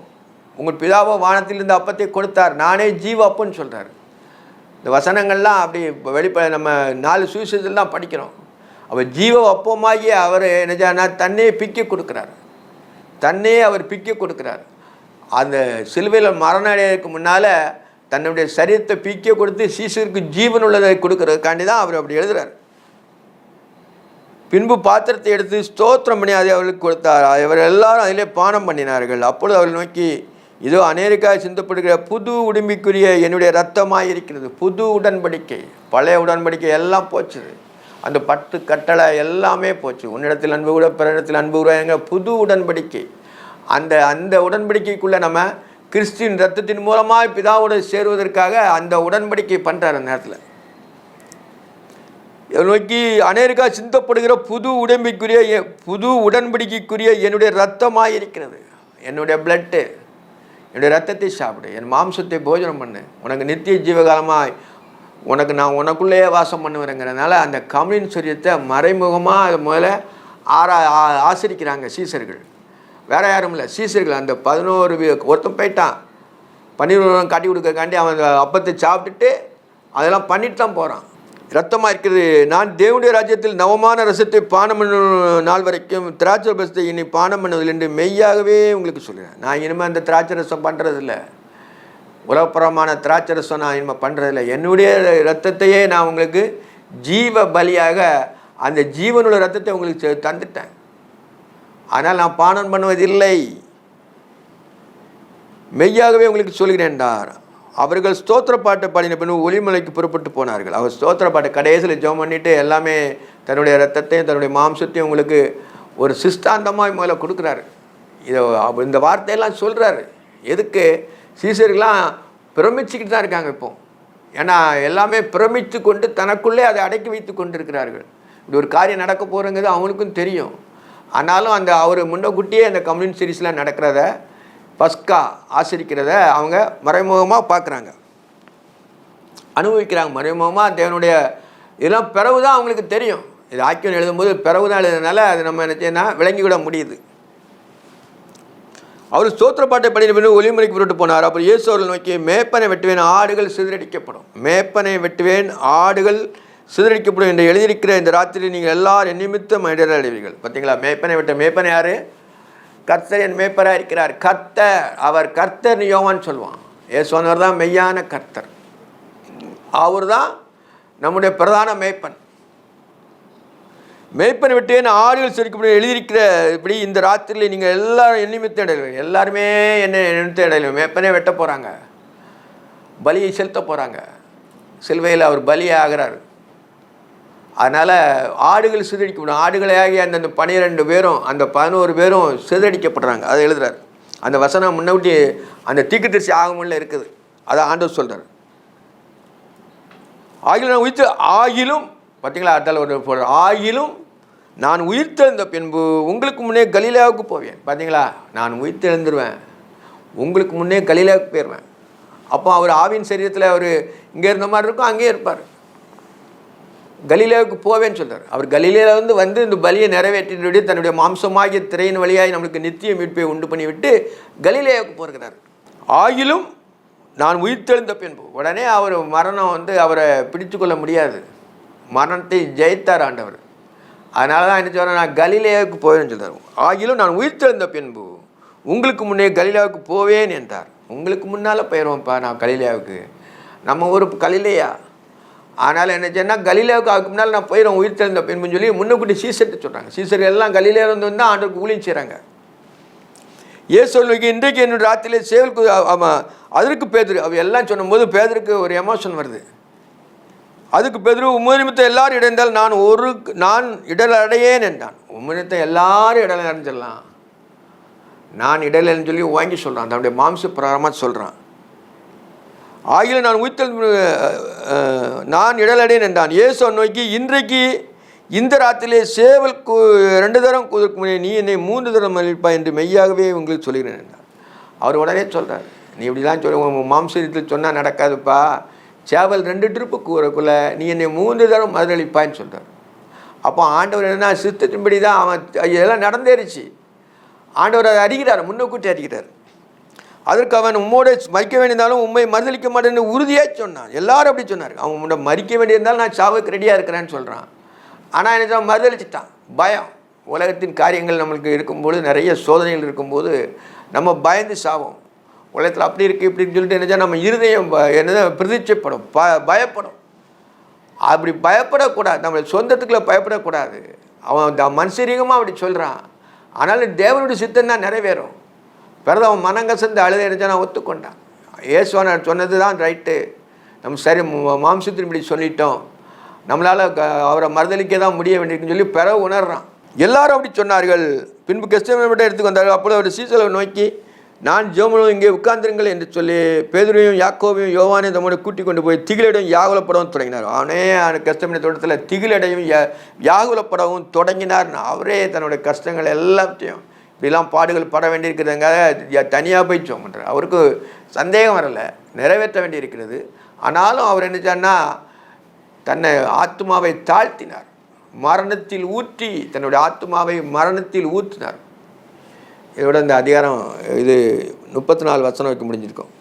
உங்கள் பிதாவோ வானத்திலிருந்து அப்பத்தை கொடுத்தார், நானே ஜீவ அப்பம்னு சொல்கிறார். இந்த வசனங்கள்லாம் அப்படி நம்ம 4 சுவிசேஷத்தில் தான் படிக்கிறோம். அவர் ஜீவ அப்பமாகி அவர் நினைச்சாருன்னா தன்னே பிக்க கொடுக்குறார், தன்னே அவர் பிக்க கொடுக்குறார். அந்த சிலுவையில் மரண அடையறதுக்கு முன்னால் தன்னுடைய சரீரத்தை பிக்க கொடுத்து சீசருக்கு ஜீவன் உள்ளதை கொடுக்கறதுக்காண்டி தான் அவர் அப்படி எழுதுகிறார். பின்பு பாத்திரத்தை எடுத்து ஸ்தோத்திரம் பண்ணி அதை அவர்களுக்கு கொடுத்தார். இவர் எல்லாரும் அதிலே பானம் பண்ணினார்கள். அப்பொழுது அவர்கள் நோக்கி, இதோ அநேருக்காக சிந்தப்படுகிற புது உடம்பிக்குரிய என்னுடைய இரத்தமாக இருக்கிறது. புது உடன்படிக்கை, பழைய உடன்படிக்கை எல்லாம் போச்சு. அந்த 10 கட்டளை எல்லாமே போச்சு. உன்னிடத்தில் அன்பு கூட பிறரிடத்தில் அன்பு கூட என்கிற புது உடன்படிக்கை. அந்த உடன்படிக்கைக்குள்ளே நம்ம கிறிஸ்துவின் ரத்தத்தின் மூலமாக பிதாவோடு சேருவதற்காக அந்த உடன்படிக்கை பண்ணுறார். அந்த நேரத்தில் நோக்கி, அநேருக்காக சிந்தப்படுகிற புது உடன்படிக்கைக்குரிய என்னுடைய இரத்தமாக இருக்கிறது. என்னுடைய பிளட்டு, என்னுடைய ரத்தத்தை சாப்பிடு, என் மாம்சத்தை போஜனம் பண்ணு, உனக்கு நித்திய ஜீவகாலமாக நான் உனக்குள்ளேயே வாசம் பண்ணுவேங்கிறதுனால அந்த கம்யூனின் சரீரத்தை மறைமுகமாக அது முதல்ல ஆசரிக்கிறாங்க சீசர்கள். வேறு யாரும் இல்லை, சீசர்கள். அந்த 11 ஒருத்தன் போயிட்டான், 12 காட்டி கொடுக்கறக்காண்டி அவன் அப்பத்தை சாப்பிட்டுட்டு அதெல்லாம் பண்ணிட்டு தான் போகிறான். இரத்தமாக இருக்கிறது. நான் தேவனுடைய ராஜ்யத்தில் நவமான ரசத்தை பானம் பண்ணும் நாள் வரைக்கும் திராட்சை ரசத்தை இனி பானம் பண்ணுவதில்லை என்று மெய்யாகவே உங்களுக்கு சொல்கிறேன். நான் இனிமேல் அந்த திராட்சை ரசம் பண்ணுறதில்ல, உலகப்புறமான திராட்சை ரசம் நான் இனிமேல் பண்ணுறதில்லை. என்னுடைய இரத்தத்தையே நான் உங்களுக்கு ஜீவ பலியாக அந்த ஜீவனுள்ள இரத்தத்தை உங்களுக்கு தந்துட்டேன். ஆனால் நான் பானம் பண்ணுவதில்லை, மெய்யாகவே உங்களுக்கு சொல்கிறேன் என்றார். அவர்கள் ஸ்தோத்திர பாட்டை பாடின பின் ஒலிமலைக்கு புறப்பட்டு போனார்கள். அவர் ஸ்தோத்திர பாட்டை கடைசியில் ஜெபம் பண்ணிவிட்டு எல்லாமே தன்னுடைய ரத்தத்தையும் தன்னுடைய மாம்சத்தையும் உங்களுக்கு ஒரு சிஸ்தாந்தமாக முதல்ல கொடுக்குறாரு. இந்த வார்த்தையெல்லாம் சொல்கிறாரு. எதுக்கு? சீசர்கள்லாம் பிரமிச்சுக்கிட்டு தான் இருக்காங்க இப்போ. ஏன்னா எல்லாமே பிரமித்து கொண்டு தனக்குள்ளே அதை அடக்கி வைத்து கொண்டு இருக்கிறார்கள். இப்படி ஒரு காரியம் நடக்க போகிறங்கிறது அவனுக்கும் தெரியும். ஆனாலும் அவர் முன்னக்கூட்டியே அந்த கம்யூனிட் சீரீஸ்லாம் நடக்கிறத, பஸ்கா ஆசரிக்கிறத அவங்க மறைமுகமாக பார்க்குறாங்க, அனுபவிக்கிறாங்க. மறைமுகமாக தேவனுடைய இதெல்லாம் பிறகு தான் அவங்களுக்கு தெரியும். இது ஆக்கியம் எழுதும்போது பிறகு தான் எழுதுனால அது நம்ம என்ன செய்யணும், விளங்கிவிட முடியுது. அவர் ஸ்தோத்திர பாட்டை படித்த பின் ஒலிமலைக்கு புறப்பட்டு போனார். அப்புறம் இயேசு அவர்கள் நோக்கி, மேப்பனை வெட்டுவேன், ஆடுகள் சிதறடிக்கப்படும். மேப்பனை வெட்டுவேன், ஆடுகள் சிதறடிக்கப்படும் என்று எழுதியிருக்கிற இந்த ராத்திரி நீங்கள் எல்லாரும் என் நிமித்தம் இடரடைவீர்கள். பார்த்தீங்களா? மேப்பனை வெட்ட, மேப்பனை யார்? கர்த்தர் என் மேய்ப்பராக இருக்கிறார். கர்த்தர், அவர் கர்த்தர் யோவான் சொல்லுவான். இயேசுவானவர் தான் மெய்யான கர்த்தர். அவர் தான் நம்முடைய பிரதான மேய்ப்பன். மேய்ப்பனை விட்டு ஆடுகள் சிரிக்கப்படும் எழுதியிருக்கிற இப்படி இந்த ராத்திரியில் நீங்கள் எல்லாரும் என் நிமித்தம் இடையில, எல்லாருமே என்ன நிமித்தம் இடையில மேய்ப்பனே வெட்ட போகிறாங்க, பலியை செலுத்த போகிறாங்க. சிலுவையில் அவர் பலியே ஆகிறார். அதனால் ஆடுகள் சிதறடிக்கப்படும். ஆடுகளாகி அந்த 12 பேரும் அந்த 11 பேரும் சிதறடிக்கப்படுறாங்க. அதை எழுதுறாரு. அந்த வசனம் முன்னாடி அந்த தீர்க்கதரிசி ஆகமல்ல இருக்குது. அதை ஆண்டவர் சொல்கிறார். ஆகிலும் பார்த்தீங்களா, அதில் ஒரு ஆகிலும் நான் உயிர்த்தெழுந்த பின்பு உங்களுக்கு முன்னே கலிலேயாவுக்கு போவேன். பார்த்தீங்களா, நான் உயிர்த்தெழுந்துருவேன், உங்களுக்கு முன்னே கலிலேயாவுக்கு போயிடுவேன். அப்போ அவர் ஆவியின் சரீரத்தில் அவர் இங்கே இருந்த மாதிரி இருக்கும், அங்கேயே இருப்பார். கலிலேயாவுக்கு போவேன்னு சொல்கிறார். அவர் கலிலேயிலிருந்து வந்து இந்த பலியை நிறைவேற்றினுடைய தன்னுடைய மாம்சமாகிய திரையின் வழியாய் நம்மளுக்கு நித்திய மீட்பை உண்டு பண்ணிவிட்டு கலிலேயாவுக்கு போகிறார். ஆகிலும் நான் உயிர்த்தெழுந்த பின்பு, உடனே அவர் மரணம் வந்து அவரை பிடித்து கொள்ள முடியாது, மரணத்தை ஜெயித்தார் ஆண்டவர். அதனால தான் என்ன சொல்கிறேன், நான் கலிலேயாவுக்கு போவேன்னு சொல்கிறார். ஆகிலும் நான் உயிர்த்தெழுந்த பின்பு உங்களுக்கு முன்னே கலிலேயாவுக்கு போவேன் என்றார். உங்களுக்கு முன்னால் போயிடுவோம்ப்பா நான் கலிலேயாவுக்கு, நம்ம ஊர் கலிலேயா. ஆனால் என்ன சொன்னால் கலிலேயாவுக்கு அதுக்கு முன்னால் நான் போயிடும் உயிர்த்தெழுந்த பின்புன்னு சொல்லி முன்னக்கூட்டி சீசர்ட்டு சொல்கிறாங்க. சீசர்கள் எல்லாம் கலிலேயிலிருந்து வந்து ஆண்டவருக்கு ஊழியம் செய்கிறாங்க. இயேசு நோக்கி இன்றைக்கு என்னோட ராத்திரிலே சேவல் ஆமாம். அதற்கு பேதுரு அவ எல்லாம் சொன்னும்போது பேதருக்கு ஒரு எமோஷன் வருது. அதுக்கு பேதுரு உம்மை நிமித்தம் எல்லாரும் இடைந்தால் நான் இடல் அடையேன் என்றான். உம்மை நிமித்தம் எல்லாரும் இடல் அடைஞ்சிடலாம், நான் இடலைன்னு சொல்லி வாங்கி சொல்கிறான். தன்னுடைய மாம்ச பிரகாரமாக சொல்கிறான். ஆகிய நான் உயிர்த்தல் நான் இடலடையேன் என்றான். இயேசு நோக்கி இன்றைக்கு இந்த ராத்திரிலே சேவல் 2 தரம் கூதற்கு முன்னே நீ என்னை 3 தரம் மன்னிப்பாய் என்று மெய்யாகவே உங்களுக்கு சொல்கிறேன் என்றார். அவர் உடனே சொல்கிறார், நீ இப்படிலாம் சொல்ல மாம்சத்தில் சொன்னால் நடக்காதுப்பா, சேவல் 2 ட்ரிப்பு கூறக்குள்ளே நீ என்னை 3 தரம் மறுதளிப்பான்னு சொல்கிறார். அப்போ ஆண்டவர் என்ன சித்தத்தின்படி தான் அவன் இதெல்லாம் நடந்தேறிச்சு. ஆண்டவர் அதை அறிகிறார், முன்னக்கூட்டி அறிகிறார். அதற்கு அவன் உம்மோட மறிக்க வேண்டியிருந்தாலும் உண்மை மறுதளிக்க மாட்டேன்னு உறுதியாக சொன்னான். எல்லாரும் அப்படி சொன்னார். அவன் உன்னோட மறிக்க வேண்டியிருந்தாலும் நான் சாவுக்கு ரெடியாக இருக்கிறேன்னு சொல்கிறான். ஆனால் என்ன மறுதளிச்சிட்டான். பயம். உலகத்தின் காரியங்கள் நம்மளுக்கு இருக்கும்போது, நிறைய சோதனைகள் இருக்கும்போது நம்ம பயந்து சாவோம். உலகத்தில் அப்படி இருக்குது இப்படின்னு சொல்லிட்டு என்னச்சா நம்ம இருதயம் பிரதிச்சைப்படும், பயப்படும். அப்படி பயப்படக்கூடாது. நம்ம சொந்தத்துக்குள்ளே பயப்படக்கூடாது. அவன் மனுஷரீகமாக அப்படி சொல்கிறான். ஆனாலும் தேவனுடைய சித்தம் தான் நிறைவேறும். பிறகு அவன் மனங்கசந்து அழுத இருந்துச்சா நான் ஒத்துக்கொண்டான். இயேசுவான சொன்னது தான் ரைட்டு, நம்ம சரி மாம்சத்தின் இப்படி சொல்லிட்டோம், நம்மளால் அவரை மறுதளிக்க தான் முடிய வேண்டியிருக்குன்னு சொல்லி பிறகு உணர்றான். எல்லாரும் அப்படி சொன்னார்கள். பின்பு கெத்செமனே எடுத்துக்கு வந்தார்கள். அப்பொழுது அவர் சீசலை நோக்கி நான் ஜெபம் இங்கே உட்கார்ந்துருங்கள் என்று சொல்லி பேதுருவையும் யாக்கோபையும் யோவானையும் தம்மோடு கூட்டிக் கொண்டு போய் திகிலடையும் யாகுலப்படவும் தொடங்கினார். அவனே கெத்செமனே தோட்டத்தில் திகிலடையும் யாகுலப்படவும் தொடங்கினார். அவரே தன்னுடைய கஷ்டங்கள் எல்லாத்தையும் இப்படிலாம் பாடுகள் பட வேண்டியிருக்கிறதுங்க தனியாக போய் ஜெபம் பண்ணுறார். அவருக்கு சந்தேகம் வரலை, நிறைவேற்ற வேண்டியிருக்கிறது. ஆனாலும் அவர் என்னச்சான்னா தன்னை ஆத்மாவை தாழ்த்தினார், மரணத்தில் ஊற்றி தன்னுடைய ஆத்மாவை மரணத்தில் ஊற்றினார். இதோட இந்த அதிகாரம் இது 34 வசனம் வைக்க முடிஞ்சிருக்கும்.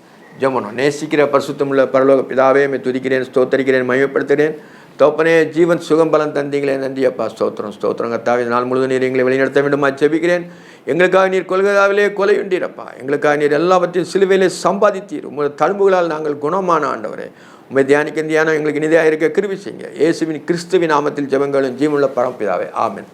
ஜெபம். நேசிக்கிற பரிசுத்தமுள்ள பரலோக பிதாவே மே துதிக்கிறேன், ஸ்தோத்தரிக்கிறேன், மகிமைப்படுத்துகிறேன். தோப்பனே ஜீவன் சுகம் பலம் தந்தீங்களே, நன்றி அப்பா, ஸ்தோத்திரம் ஸ்தோத்திரம். கர்த்தாவே நாள் முழுவதும் நீர் எங்களை வழிநடத்த வேண்டுமா ஜெபிக்கிறேன். எங்களுக்காக நீர் கொள்கையாவிலே கொலையுண்டீரப்பா, எங்களுக்காக நீர் எல்லாவற்றையும் சிலுவையிலே சம்பாதித்தீர். உங்களோட தழும்புகளால் நாங்கள் குணமான ஆண்டவரே, உண்மை தியானிக்க தியானம் எங்களுக்கு நிதியாக இருக்க கிருபை செய்யுங்க. இயேசுவின் கிறிஸ்துவின் நாமத்தில் ஜெபங்களும் ஜீவனுள்ள பரமபிதாவே, ஆமென்.